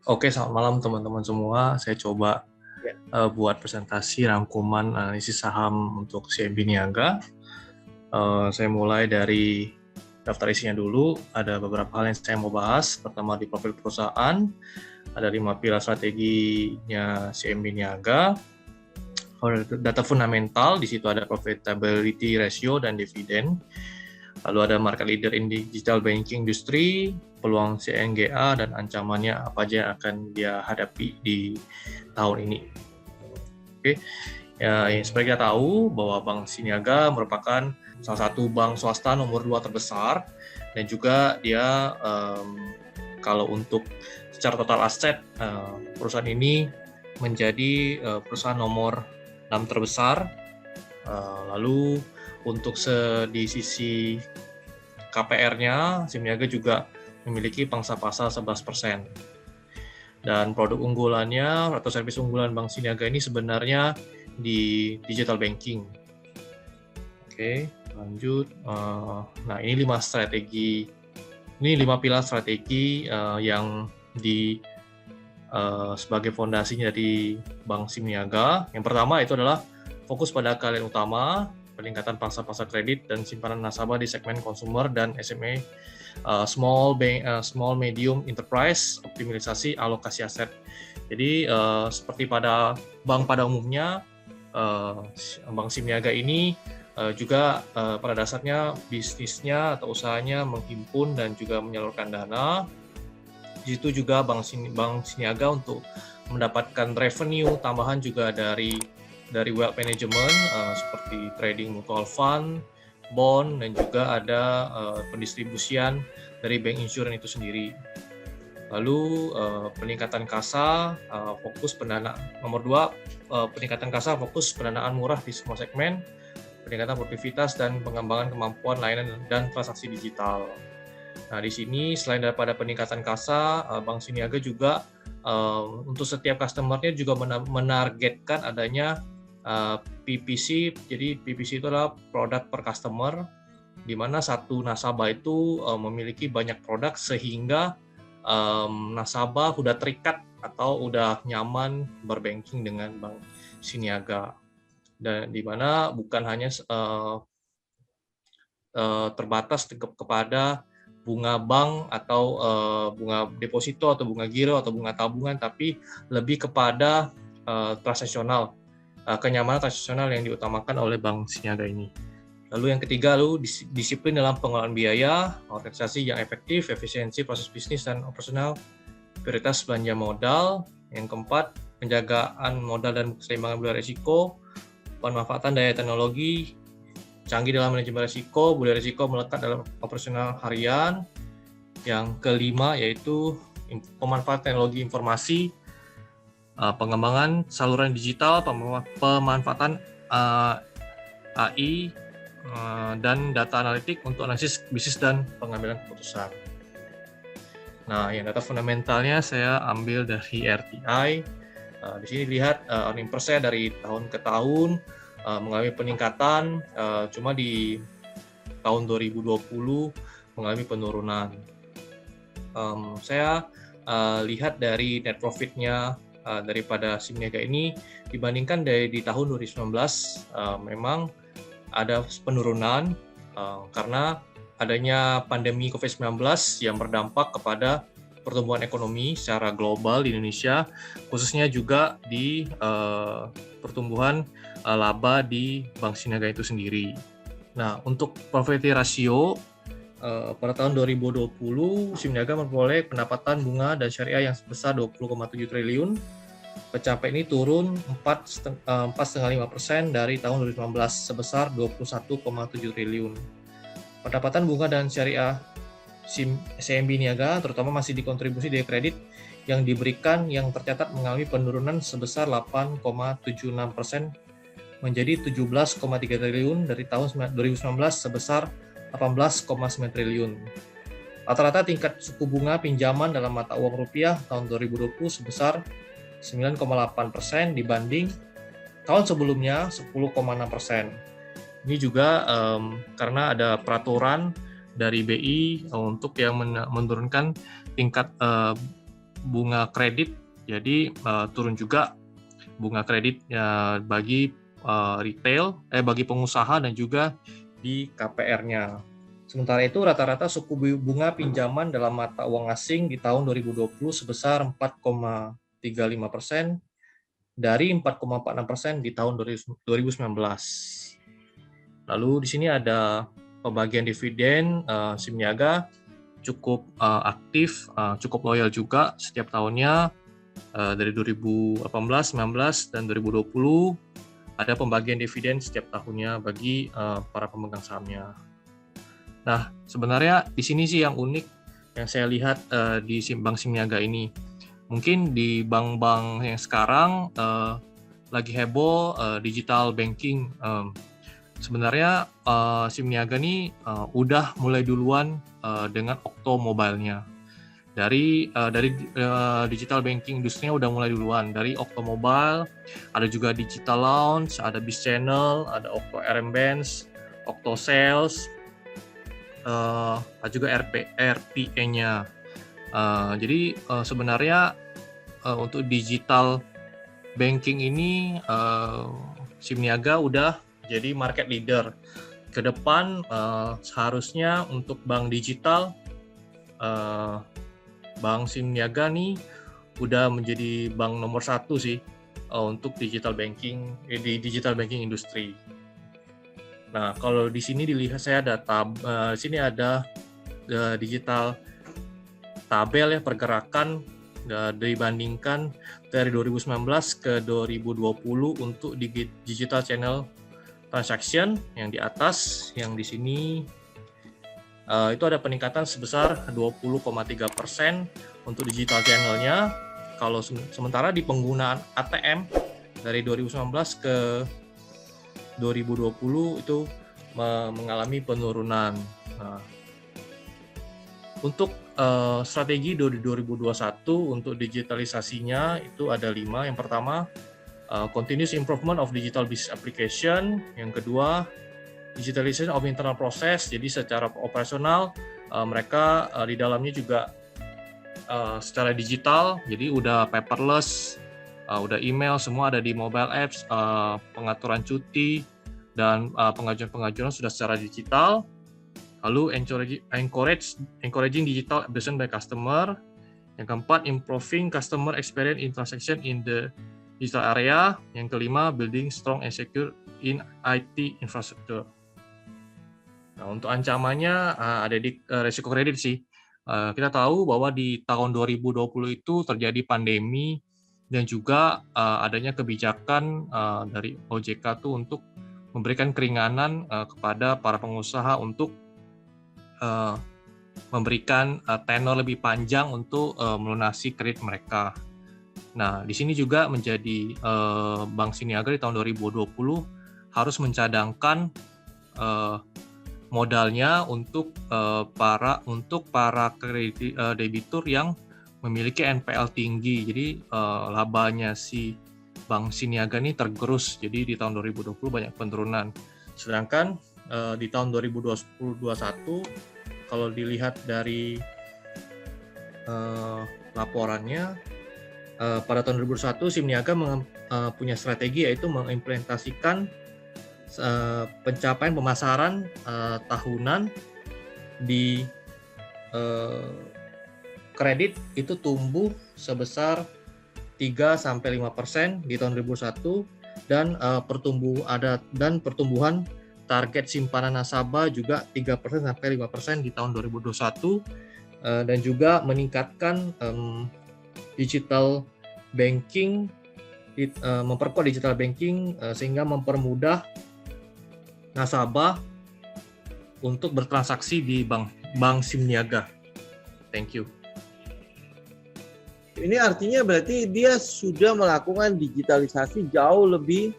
Oke, selamat malam teman-teman semua. Saya coba Ya, buat presentasi rangkuman analisis saham untuk CMB Niaga. Saya mulai dari daftar isinya dulu. Ada beberapa hal yang saya mau bahas. Pertama di profil perusahaan, ada 5 pilar strateginya CMB Niaga. Data fundamental, di situ ada profitability ratio dan dividen. Lalu ada market leader in digital banking industry, peluang CNGA, dan ancamannya apa aja yang akan dia hadapi di tahun ini. Oke, ya, seperti kita tahu bahwa Bank Siniaga merupakan salah satu bank swasta nomor 2 terbesar, dan juga dia kalau untuk secara total aset perusahaan ini menjadi perusahaan nomor 6 terbesar. Lalu untuk di sisi KPR-nya, Siniaga juga memiliki pangsa pasar 11%. Dan produk unggulannya atau servis unggulan Bank Siniaga ini sebenarnya di digital banking. Oke, lanjut. Nah, ini 5 strategi. Ini 5 pilar strategi yang sebagai fondasinya dari Bank Siniaga. Yang pertama itu adalah fokus pada kalian utama, peningkatan pangsa pasar kredit dan simpanan nasabah di segmen consumer dan SME, small medium enterprise, optimalisasi alokasi aset. Jadi seperti pada bank pada umumnya, Bank Siniaga ini juga pada dasarnya bisnisnya atau usahanya menghimpun dan juga menyalurkan dana. Di situ juga Bank Siniaga untuk mendapatkan revenue tambahan juga dari wealth management seperti trading mutual fund, bond, dan juga ada pendistribusian dari bank insurance itu sendiri. Lalu peningkatan kasa, fokus pendanaan. Nomor 2, peningkatan kasa fokus pendanaan murah di semua segmen, peningkatan produktivitas dan pengembangan kemampuan layanan dan transaksi digital. Nah, di sini selain daripada peningkatan kasa, Bank Siniaga juga untuk setiap customer-nya juga menargetkan adanya PPC. Jadi PPC itu adalah produk per customer, di mana satu nasabah itu memiliki banyak produk sehingga nasabah udah terikat atau udah nyaman berbanking dengan Bank Siniaga. Dan di mana bukan hanya terbatas kepada bunga bank atau bunga deposito atau bunga giro atau bunga tabungan, tapi lebih kepada transaksional, kenyamanan transaksional yang diutamakan oleh Bank Siniaga ini. Lalu yang ketiga, disiplin dalam pengelolaan biaya, organisasi yang efektif, efisiensi proses bisnis dan operasional, prioritas belanja modal. Yang keempat, penjagaan modal dan keseimbangan budaya risiko, pemanfaatan daya teknologi, canggih dalam manajemen risiko, budaya risiko melekat dalam operasional harian. Yang kelima yaitu pemanfaatan teknologi informasi, pengembangan saluran digital, pemanfaatan AI dan data analitik untuk analisis bisnis dan pengambilan keputusan. Nah, yang data fundamentalnya saya ambil dari RTI. Di sini lihat earning per share dari tahun ke tahun mengalami peningkatan, cuma di tahun 2020 mengalami penurunan. Saya lihat dari net profit-nya daripada Siniaga ini dibandingkan di tahun 2019 memang ada penurunan karena adanya pandemi COVID-19 yang berdampak kepada pertumbuhan ekonomi secara global di Indonesia, khususnya juga di pertumbuhan laba di Bank Siniaga itu sendiri. Nah, untuk profit ratio pada tahun 2020, Siniaga memperoleh pendapatan bunga dan syariah yang sebesar 20,7 triliun. Pencapaian ini turun 4,5% dari tahun 2019 sebesar 21,7 triliun. Pendapatan bunga dan syariah CMB Niaga terutama masih dikontribusi dari kredit yang diberikan yang tercatat mengalami penurunan sebesar 8,76% menjadi 17,3 triliun dari tahun 2019 sebesar 18,9 triliun. Rata-rata tingkat suku bunga pinjaman dalam mata uang rupiah tahun 2020 sebesar 9,8% dibanding tahun sebelumnya 10,6%. Ini juga karena ada peraturan dari BI untuk yang menurunkan tingkat bunga kredit, jadi turun juga bunga kredit bagi retail, bagi pengusaha dan juga di KPR-nya. Sementara itu rata-rata suku bunga pinjaman dalam mata uang asing di tahun 2020 sebesar 4,35% dari 4,46% di tahun 2019. Lalu di sini ada pembagian dividen. SIM Niaga cukup aktif, cukup loyal juga setiap tahunnya. Dari 2018, 19, dan 2020 ada pembagian dividen setiap tahunnya bagi para pemegang sahamnya. Nah, sebenarnya di sini sih yang unik yang saya lihat di Bank SIM Niaga ini. Mungkin di bank-bank yang sekarang lagi heboh digital banking. Sebenarnya SIM Niaga ini udah mulai duluan dengan Okto Mobile-nya. Dari digital banking industrinya udah mulai duluan. Dari Okto Mobile, ada juga Digital Lounge, ada Biz Channel, ada Okto RM Bands, Okto Sales, ada juga RPA-nya. Jadi sebenarnya untuk digital banking ini SIM Niaga udah jadi market leader. Ke depan seharusnya untuk bank digital, Bank SIM Niaga nih udah menjadi bank nomor 1 sih untuk digital banking di digital banking industri. Nah, kalau di sini dilihat saya ada sini ada digital tabel ya pergerakan dibandingkan dari 2019 ke 2020 untuk digital channel transaction. Yang di atas, yang di sini itu ada peningkatan sebesar 20,3% untuk digital channelnya. Kalau sementara di penggunaan ATM dari 2019 ke 2020 itu mengalami penurunan. Nah, untuk strategi 2021 untuk digitalisasinya itu ada 5. Yang pertama, continuous improvement of digital business application. Yang kedua, digitalization of internal process. Jadi secara operasional mereka di dalamnya juga secara digital. Jadi udah paperless, udah email, semua ada di mobile apps, pengaturan cuti dan pengajuan-pengajuan sudah secara digital. Lalu encouraging digital adoption by customer. Yang keempat, improving customer experience in transaction in the digital area. Yang kelima, building strong and secure in IT infrastructure. Nah, untuk ancamannya ada di resiko kredit sih. Kita tahu bahwa di tahun 2020 itu terjadi pandemi dan juga adanya kebijakan dari OJK tuh untuk memberikan keringanan kepada para pengusaha untuk memberikan tenor lebih panjang untuk melunasi kredit mereka. Nah, di sini juga menjadi Bank SIM Niaga di tahun 2020 harus mencadangkan modalnya untuk para kredit debitur yang memiliki NPL tinggi. Jadi labanya si Bank SIM Niaga ini tergerus. Jadi di tahun 2020 banyak penurunan. Sedangkan di tahun 2021 kalau dilihat dari laporannya, pada tahun 2021 SIM Niaga punya strategi yaitu mengimplementasikan pencapaian pemasaran tahunan di kredit itu tumbuh sebesar 3-5% di tahun 2021 dan pertumbuhan target simpanan nasabah juga 3-5% di tahun 2021 dan juga meningkatkan digital banking, memperkuat digital banking sehingga mempermudah nasabah untuk bertransaksi di Bank SIM Niaga. Thank you. Ini artinya berarti dia sudah melakukan digitalisasi jauh lebih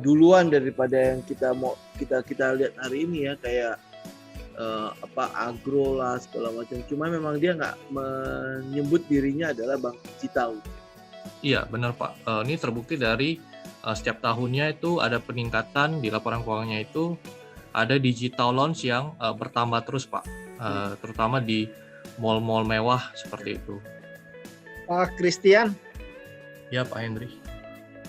duluan daripada yang kita lihat hari ini ya, kayak agro lah segala macam. Cuma memang dia nggak menyebut dirinya adalah bank digital. Iya benar Pak. Ini terbukti dari setiap tahunnya itu ada peningkatan di laporan keuangannya, itu ada digital loans yang bertambah terus Pak. Terutama di mall-mall mewah seperti itu. Pak Christian, Ya Pak Hendri.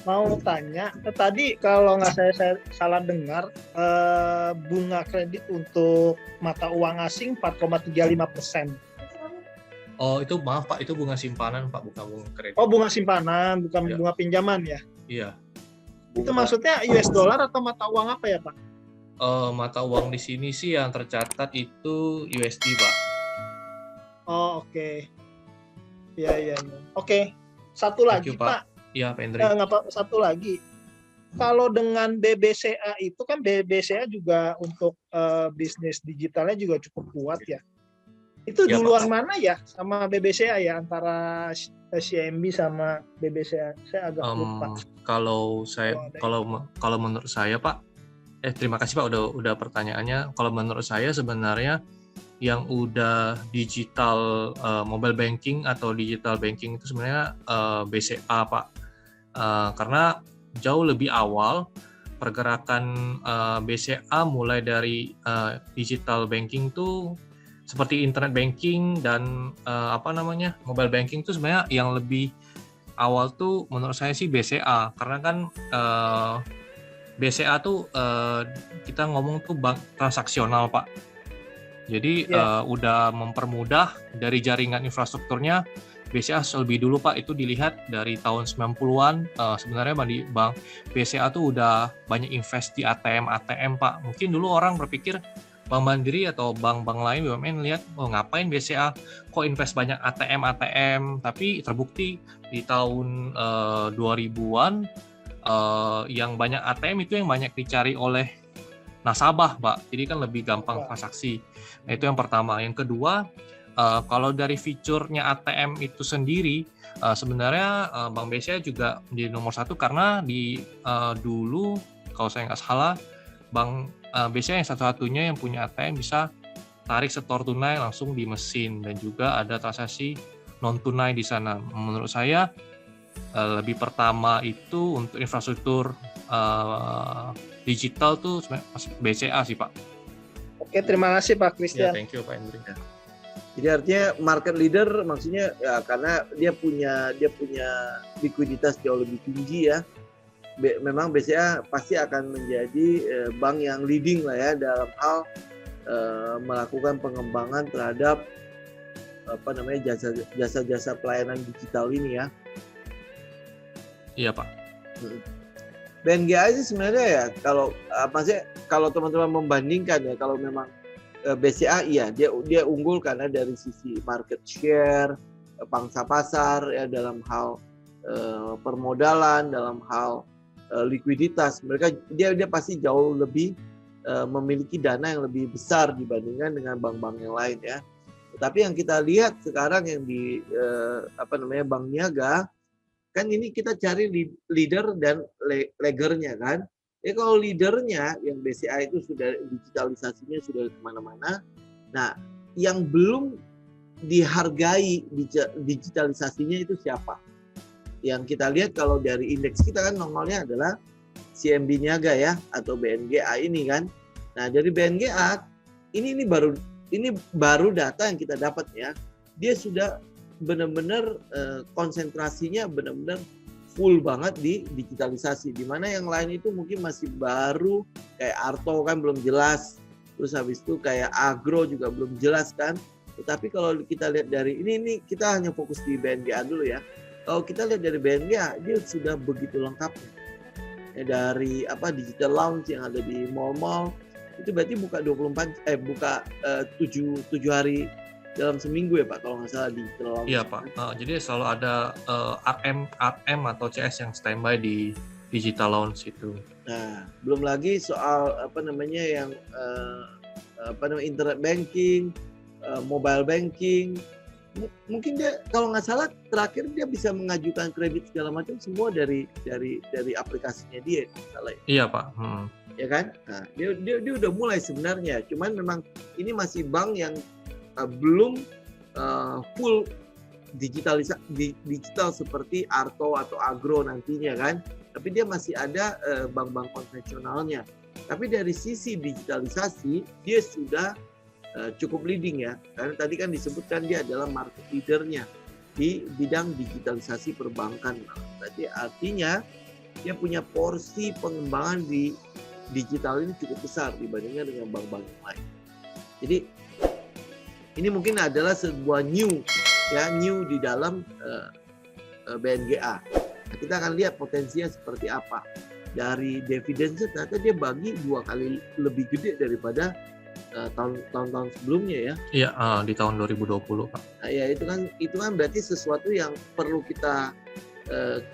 mau tanya, tadi kalau nggak saya salah dengar, bunga kredit untuk mata uang asing 4,35%. Oh itu maaf Pak, itu bunga simpanan Pak, bukan bunga kredit. Oh, bunga simpanan, bukan Ya. bunga pinjaman ya? Iya. Itu maksudnya US dollar atau mata uang apa ya Pak? Mata uang di sini sih yang tercatat itu USD Pak. Oh, oke. Iya. Oke, satu Thank lagi you, Pak. Pak. Iya Pak Hendri. Satu lagi. Kalau dengan BBCA itu kan BBCA juga untuk bisnis digitalnya juga cukup kuat ya. Itu Ya, duluan Pak. mana ya sama BBCA ya, antara CIMB sama BBCA? Saya agak lupa. Kalau menurut saya Pak, terima kasih Pak udah pertanyaannya. Kalau menurut saya sebenarnya yang udah digital mobile banking atau digital banking itu sebenarnya BCA Pak. Karena jauh lebih awal pergerakan BCA mulai dari digital banking tuh seperti internet banking dan mobile banking tuh sebenarnya yang lebih awal tuh menurut saya sih BCA, karena kan BCA tuh kita ngomong tuh bank transaksional Pak. Jadi udah mempermudah dari jaringan infrastrukturnya. BCA lebih dulu Pak, itu dilihat dari tahun 90-an sebenarnya bank BCA tuh udah banyak invest di ATM Pak. Mungkin dulu orang berpikir Bank Mandiri atau bank-bank lain BUMN lihat, ngapain BCA kok invest banyak ATM, tapi terbukti di tahun 2000-an yang banyak ATM itu yang banyak dicari oleh nasabah Pak, jadi kan lebih gampang transaksi. Nah, itu yang pertama. Yang kedua, kalau dari fiturnya ATM itu sendiri, sebenarnya Bank BCA juga menjadi nomor satu karena dulu kalau saya nggak salah Bank BCA yang satu-satunya yang punya ATM bisa tarik setor tunai langsung di mesin, dan juga ada transaksi non tunai di sana. Menurut saya lebih pertama itu untuk infrastruktur digital tuh BCA sih Pak. Oke, terima kasih Pak Christian. Thank you Pak Hendri. Jadi artinya market leader maksudnya ya karena dia punya likuiditas jauh lebih tinggi ya. Memang BCA pasti akan menjadi bank yang leading lah ya dalam hal melakukan pengembangan terhadap jasa-jasa pelayanan digital ini ya. Iya Pak. BNGA sih sebenarnya ya kalau teman-teman membandingkan ya, kalau memang BCA iya dia unggul karena dari sisi market share, pangsa pasar ya, dalam hal permodalan, dalam hal likuiditas, dia pasti jauh lebih memiliki dana yang lebih besar dibandingkan dengan bank-bank yang lain ya. Tapi yang kita lihat sekarang yang di Bank Niaga kan, ini kita cari leader dan lagernya kan. Kalau leadernya yang BCA itu sudah digitalisasinya sudah kemana-mana. Nah, yang belum dihargai digitalisasinya itu siapa? Yang kita lihat kalau dari indeks kita kan normalnya adalah CIMB Niaga ya, atau BNGA ini kan. Nah, dari BNGA ini baru data yang kita dapat ya. Dia sudah benar-benar konsentrasinya benar-benar full banget di digitalisasi, di mana yang lain itu mungkin masih baru, kayak Arto kan belum jelas, terus habis itu kayak Agro juga belum jelas kan. Tetapi kalau kita lihat dari ini kita hanya fokus di BNGA dulu ya. Kalau kita lihat dari BNGA, dia sudah begitu lengkap ya, dari digital lounge yang ada di mall-mall itu berarti buka 7 hari dalam seminggu ya Pak, kalau nggak salah digital lounge. Iya Pak. Jadi selalu ada RM atau CS yang standby di digital lounge itu. Nah, belum lagi soal yang internet banking, mobile banking. Mungkin dia kalau nggak salah terakhir dia bisa mengajukan kredit segala macam semua dari aplikasinya dia, salah ya? Iya Pak. Ya kan? Nah, dia udah mulai sebenarnya. Cuman memang ini masih bank yang belum full digital seperti Arto atau Agro nantinya kan. Tapi dia masih ada bank-bank konvensionalnya. Tapi dari sisi digitalisasi dia sudah cukup leading ya, karena tadi kan disebutkan dia adalah market leadernya di bidang digitalisasi perbankan. Tadi artinya dia punya porsi pengembangan di digital ini cukup besar dibandingkan dengan bank-bank yang lain. Jadi ini mungkin adalah sebuah new di dalam BNGA. Nah, kita akan lihat potensinya seperti apa. Dari dividen ternyata dia bagi 2 kali lebih gede daripada tahun-tahun sebelumnya ya. Iya, di tahun 2020 Pak. Nah, ya itu kan berarti sesuatu yang perlu kita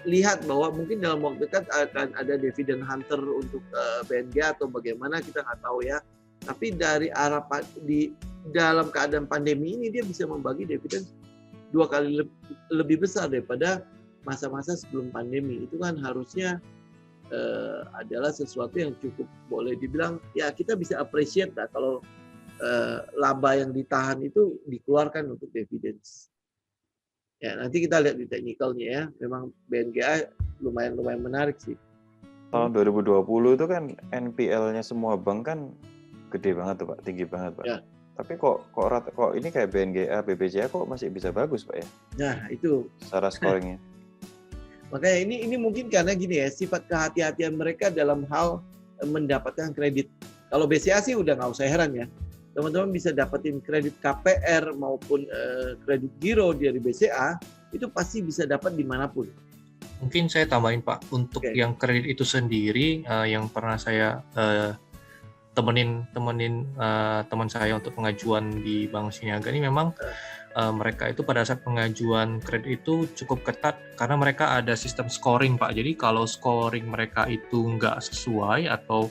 lihat bahwa mungkin dalam waktu dekat akan ada dividen hunter untuk BNGA atau bagaimana kita nggak tahu ya. Tapi dari arah di dalam keadaan pandemi ini dia bisa membagi dividen 2 kali lebih besar daripada masa-masa sebelum pandemi. Itu kan harusnya adalah sesuatu yang cukup boleh dibilang ya kita bisa appreciate lah kalau laba yang ditahan itu dikeluarkan untuk dividends. Ya nanti kita lihat di teknikalnya ya. Memang BNGA lumayan menarik sih. Tahun 2020 itu kan NPL-nya semua bank kan gede banget tuh Pak, tinggi banget Pak. Ya. Tapi kok ini kayak BNGA, BBCA kok masih bisa bagus Pak ya? Nah itu. Secara scoringnya. Makanya ini mungkin karena gini ya, sifat kehati-hatian mereka dalam hal mendapatkan kredit. Kalau BCA sih udah nggak usah heran ya. Teman-teman bisa dapetin kredit KPR maupun kredit giro dari BCA, itu pasti bisa dapat dimanapun. Mungkin saya tambahin Pak, untuk yang kredit itu sendiri, yang pernah saya temenin teman saya untuk pengajuan di Bank Siniaga ini memang mereka itu pada saat pengajuan kredit itu cukup ketat karena mereka ada sistem scoring Pak. Jadi kalau scoring mereka itu nggak sesuai atau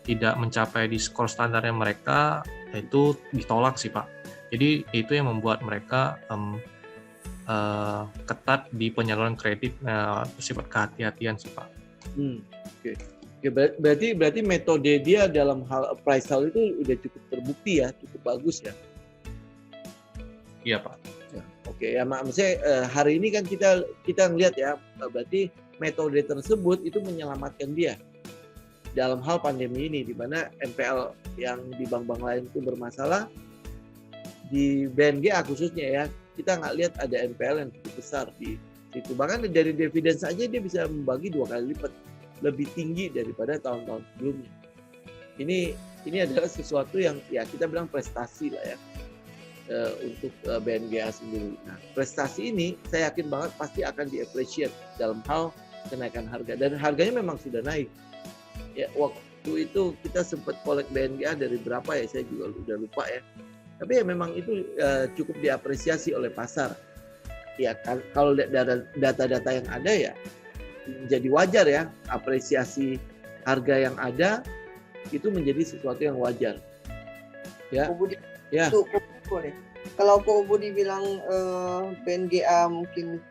tidak mencapai di skor standarnya mereka, itu ditolak sih Pak. Jadi itu yang membuat mereka ketat di penyaluran kredit, bersifat kehati-hatian sih Pak. Oke. Berarti metode dia dalam hal appraisal itu udah cukup terbukti ya, cukup bagus ya. Iya Pak. Ya, oke ya, maksudnya hari ini kan kita ngelihat ya, berarti metode tersebut itu menyelamatkan dia dalam hal pandemi ini, di mana NPL yang di bank-bank lain itu bermasalah, di BNGA khususnya ya, kita nggak lihat ada NPL yang cukup besar di situ. Bahkan dari dividen saja dia bisa membagi 2 kali lipat lebih tinggi daripada tahun-tahun sebelumnya. Ini adalah sesuatu yang ya kita bilang prestasi lah ya. Untuk BNGA sendiri. Nah, prestasi ini saya yakin banget pasti akan di-appreciate dalam hal kenaikan harga, dan harganya memang sudah naik. Ya, waktu itu kita sempat kolek BNGA dari berapa ya, saya juga udah lupa ya. Tapi ya memang itu cukup diapresiasi oleh pasar. Ya kan, kalau data-data yang ada ya jadi wajar ya, apresiasi harga yang ada itu menjadi sesuatu yang wajar. Ya. Ya. Boleh. Kalau Ko Budi bilang BNGA mungkin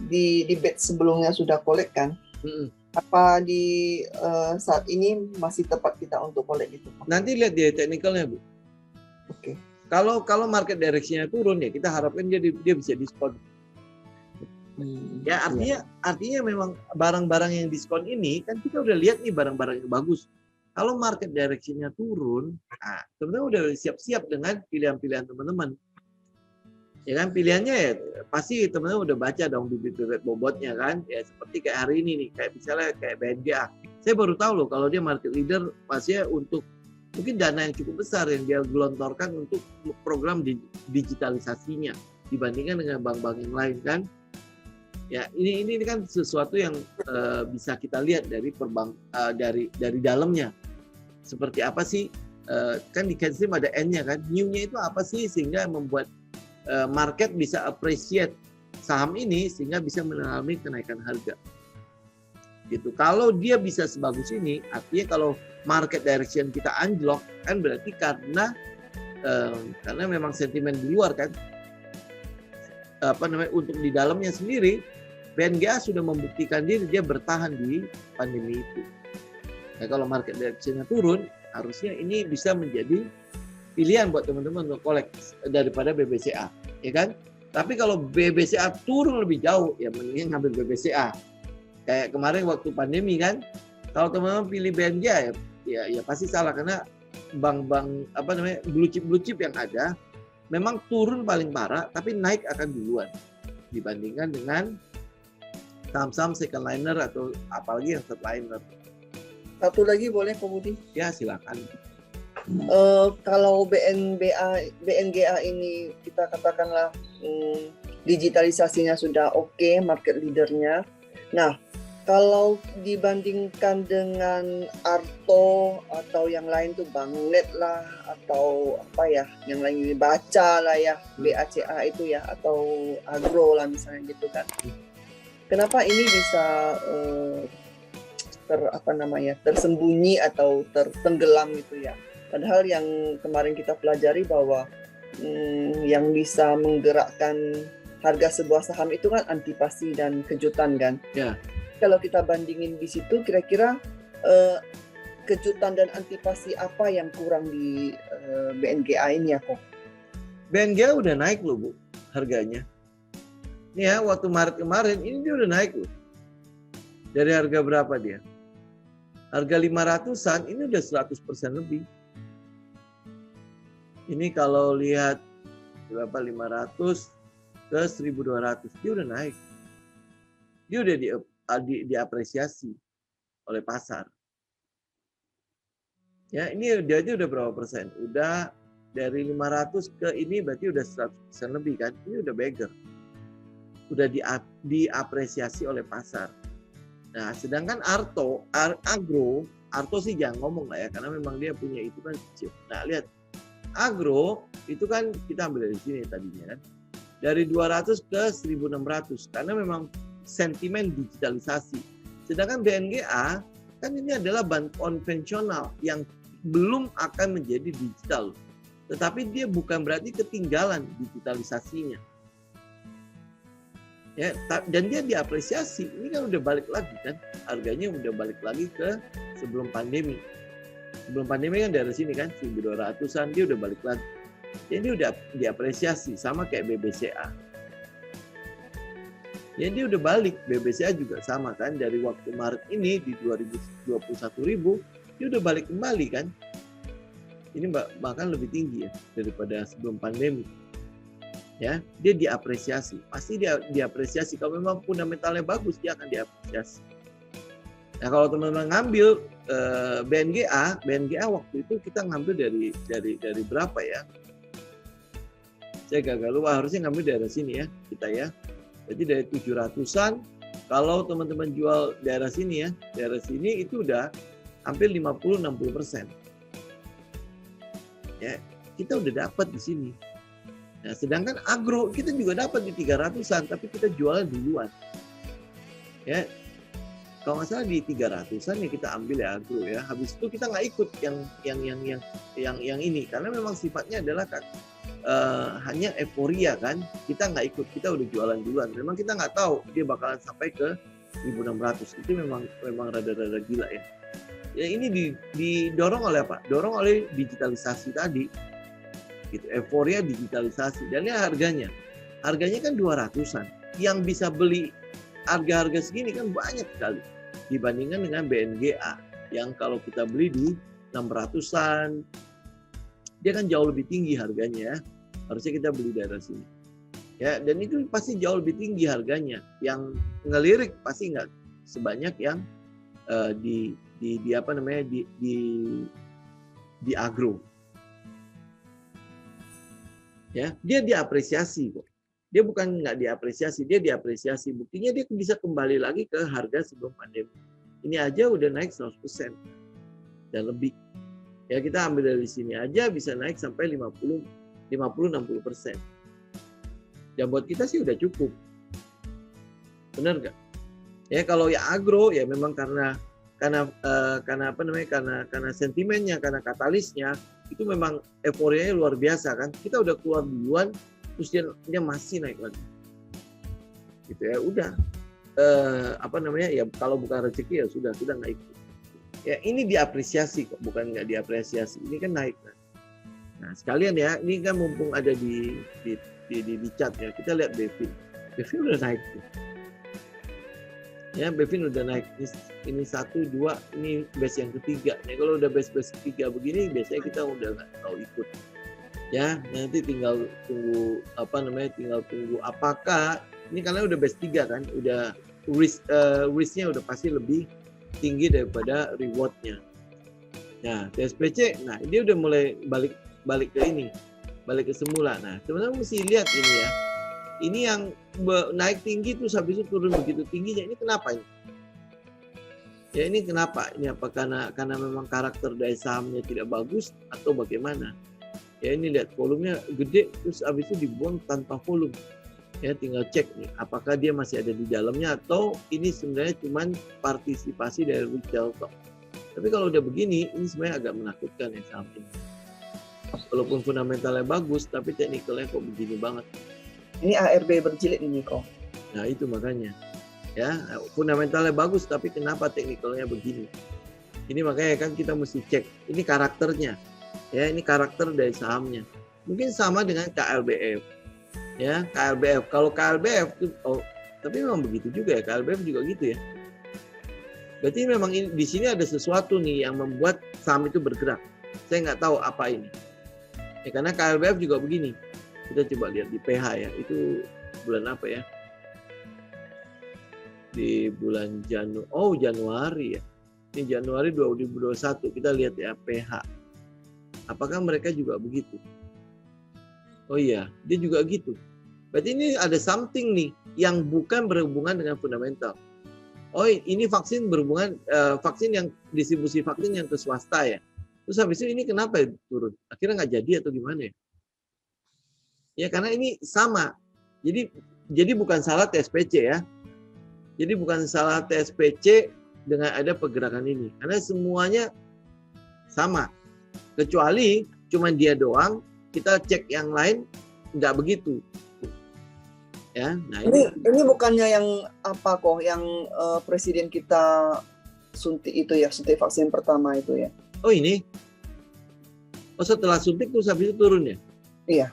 di batch sebelumnya sudah kolek kan? Apa di saat ini masih tepat kita untuk kolek itu? Nanti lihat di teknikalnya Bu. Oke. Kalau market direction-nya turun ya kita harapkan dia bisa diskon. Ya artinya memang barang-barang yang diskon ini kan kita udah lihat nih barang-barang yang bagus. Kalau market direction-nya turun, nah, teman-teman udah siap-siap dengan pilihan-pilihan teman-teman. Ya kan, pilihannya ya pasti teman-teman udah baca dong bibit-bibit bobotnya kan. Ya seperti kayak hari ini nih, kayak misalnya kayak BNGA. Saya baru tahu loh kalau dia market leader pastinya untuk mungkin dana yang cukup besar yang dia gelontorkan untuk program digitalisasinya dibandingkan dengan bank-bank yang lain kan. Ya ini kan sesuatu yang bisa kita lihat dari dari dalamnya. Seperti apa sih, kan di Kensim ada N-nya kan, new-nya itu apa sih sehingga membuat market bisa appreciate saham ini sehingga bisa mengalami kenaikan harga. Gitu. Kalau dia bisa sebagus ini, artinya kalau market direction kita anjlok kan berarti karena memang sentimen di luar kan. Untuk di dalamnya sendiri BNGA sudah membuktikan diri dia bertahan di pandemi itu. Nah, kalau market direction-nya turun, harusnya ini bisa menjadi pilihan buat teman-teman untuk kolek daripada BBCA, ya kan? Tapi kalau BBCA turun lebih jauh, ya mendingan ngambil BBCA. Kayak kemarin waktu pandemi kan, kalau teman-teman pilih BNGA ya pasti salah karena bank-bank apa namanya blue chip yang ada memang turun paling parah, tapi naik akan duluan dibandingkan dengan saham-saham second liner atau apalagi yang third liner. Satu lagi boleh Pak Budi? Ya silakan. Kalau BNGA ini kita katakanlah digitalisasinya sudah oke, market leadernya. Nah, kalau dibandingkan dengan Arto atau yang lain tuh Bangnet lah atau apa ya, yang lain ini Baca lah ya, BACA itu ya, atau Agro lah misalnya gitu kan. Kenapa ini bisa tersembunyi atau tertenggelam gitu ya? Padahal yang kemarin kita pelajari bahwa yang bisa menggerakkan harga sebuah saham itu kan antipasi dan kejutan kan. Ya. Kalau kita bandingin di situ, kira-kira kejutan dan antipasi apa yang kurang di BNGA ini ya kok? BNGA udah naik loh Bu harganya. Ini ya waktu Maret kemarin ini dia udah naik loh. Dari harga berapa dia? Harga 500-an ini udah 100% lebih. Ini kalau lihat berapa 500 ke 1.200 dia udah naik. Dia udah diapresiasi oleh pasar. Ya, ini dia aja udah berapa persen? Udah dari 500 ke ini berarti udah 100% lebih kan? Ini udah beggar. Udah diapresiasi oleh pasar. Nah, sedangkan Agro sih jangan ngomong lah ya, karena memang dia punya itu kan kecil. Nah, lihat. Agro itu kan kita ambil dari sini tadinya kan. Dari 200 ke 1.600 karena memang sentimen digitalisasi. Sedangkan BNGA kan ini adalah bank konvensional yang belum akan menjadi digital. Tetapi dia bukan berarti ketinggalan digitalisasinya. Ya, dan dia diapresiasi. Ini kan udah balik lagi kan. Harganya udah balik lagi ke sebelum pandemi. Sebelum pandemi kan dari sini kan 1.200-an dia udah balik lagi. Jadi udah diapresiasi sama kayak BBCA. Jadi dia udah balik, BBCA juga sama kan dari waktu Maret ini di 221.000 dia udah balik kembali kan. Ini bahkan lebih tinggi ya daripada sebelum pandemi. Ya, dia diapresiasi. Pasti dia diapresiasi kalau memang fundamentalnya bagus dia akan diapresiasi. Nah, kalau teman-teman ngambil BNGA waktu itu kita ngambil dari berapa ya? Saya gagal lupa, harusnya ngambil dari sini ya kita ya. Jadi dari 700-an, kalau teman-teman jual daerah sini ya, daerah sini itu udah hampir 50-60%. Ya, kita udah dapat di sini. Nah, sedangkan Agro kita juga dapat di 300-an, tapi kita jualnya duluan. Ya, kalau nggak salah di 300-an ya kita ambil ya Agro ya. Habis itu kita nggak ikut yang ini karena memang sifatnya adalah kan hanya euforia kan. Kita nggak ikut, kita udah jualan duluan. Memang kita nggak tahu dia bakalan sampai ke 1.600. Itu memang rada-rada gila ya. Ya ini didorong oleh apa? Dorong oleh digitalisasi tadi. Gitu, euforia digitalisasi. Dan ini harganya kan 200-an. Yang bisa beli harga-harga segini kan banyak sekali dibandingkan dengan BNGA yang kalau kita beli di 600-an dia kan jauh lebih tinggi harganya. Harusnya kita beli daerah sini. Ya, dan itu pasti jauh lebih tinggi harganya. Yang ngelirik pasti nggak sebanyak yang di Agro. Ya, dia diapresiasi kok. Dia bukan nggak diapresiasi, dia diapresiasi. Buktinya dia bisa kembali lagi ke harga sebelum pandemi. Ini aja udah naik 100% dan lebih. Ya kita ambil dari sini aja bisa naik sampai 50-60%. Dan buat kita sih udah cukup. Benar nggak? Ya kalau ya Agro ya memang karena sentimennya, karena katalisnya itu memang euforianya luar biasa kan. Kita udah keluar duluan terus dia masih naik lagi. Gitu ya, udah. Ya kalau bukan rezeki ya sudah nggak ikut. Ya ini diapresiasi kok, bukan nggak diapresiasi. Ini kan naik. Nah sekalian ya, ini kan mumpung ada di chart ya, kita lihat Devin udah naik tuh. Ya, Bevin udah naik ini 1, 2, ini base yang ketiga. Ya, kalau udah base ketiga begini, biasanya kita udah nggak tahu ikut. Ya, nanti tinggal tunggu tinggal tunggu apakah ini karena udah base 3 kan, udah risknya udah pasti lebih tinggi daripada rewardnya. Nah, TSPC, nah dia udah mulai balik ke ini, balik ke semula. Nah, sebenarnya mesti lihat ini ya. Ini yang naik tinggi terus habis itu turun begitu tingginya. Ini kenapa ini? Ya ini kenapa? Ini apa karena memang karakter dari sahamnya tidak bagus atau bagaimana? Ya ini lihat volumenya gede terus habis itu dibuang tanpa volume. Ya tinggal cek nih apakah dia masih ada di dalamnya atau ini sebenarnya cuma partisipasi dari retail stock. Tapi kalau udah begini, ini sebenarnya agak menakutkan ya saham ini. Walaupun fundamentalnya bagus, tapi teknikalnya kok begini banget. Ini ARB berjilid ini kok. Nah itu makanya, ya fundamentalnya bagus, tapi kenapa teknikalnya begini? Ini makanya kan kita mesti cek. Ini karakternya, ya ini karakter dari sahamnya. Mungkin sama dengan KLBF, ya KLBF. Kalau KLBF itu, tapi memang begitu juga ya. KLBF juga gitu ya. Berarti memang di sini ada sesuatu nih yang membuat saham itu bergerak. Saya nggak tahu apa ini. Ya, karena KLBF juga begini. Kita coba lihat di PH ya. Itu bulan apa ya? Di bulan Januari ya. Ini Januari 2021. Kita lihat ya PH. Apakah mereka juga begitu? Oh iya, dia juga gitu. Berarti ini ada something nih yang bukan berhubungan dengan fundamental. Oh ini vaksin berhubungan vaksin yang distribusi vaksin yang ke swasta ya. Terus habis itu ini kenapa turun? Akhirnya nggak jadi atau gimana ya? Ya karena ini sama. Jadi bukan salah TSPC ya. Jadi bukan salah TSPC dengan ada pergerakan ini. Karena semuanya sama. Kecuali cuma dia doang, kita cek yang lain nggak begitu. Ya, nah ini bukannya yang apa kok yang presiden kita suntik itu ya, suntik vaksin pertama itu ya. Oh ini? Oh setelah suntik terus habis itu turun ya? Iya.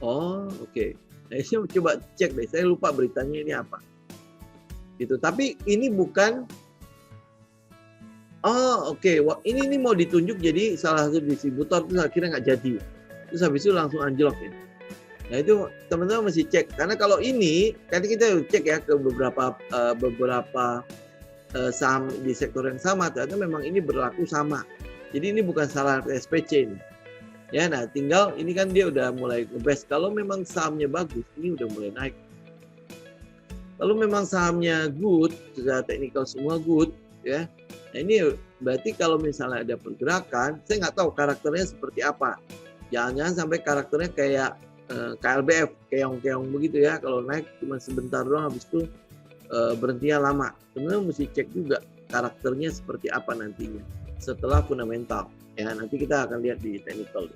Oh oke. Nah, saya coba cek deh, saya lupa beritanya ini apa. Gitu. Tapi ini bukan. Oh oke. Ini mau ditunjuk jadi salah satu distributor terus akhirnya nggak jadi. Terus habis itu langsung anjlok ya. Nah itu teman-teman mesti cek karena kalau ini tadi kita cek ya ke beberapa saham di sektor yang sama ternyata memang ini berlaku sama. Jadi ini bukan salah SPC ini. Ya, nah tinggal ini kan dia udah mulai nge-best. Kalau memang sahamnya bagus, ini udah mulai naik. Kalau memang sahamnya good, secara teknikal semua good, ya. Nah ini berarti kalau misalnya ada pergerakan, saya nggak tahu karakternya seperti apa. Jangan-jangan sampai karakternya kayak KLBF, keong-keong begitu ya. Kalau naik cuma sebentar doang, habis itu berhentinya lama. Sebenarnya mesti cek juga karakternya seperti apa nantinya setelah fundamental. Ya, nanti kita akan lihat di technical.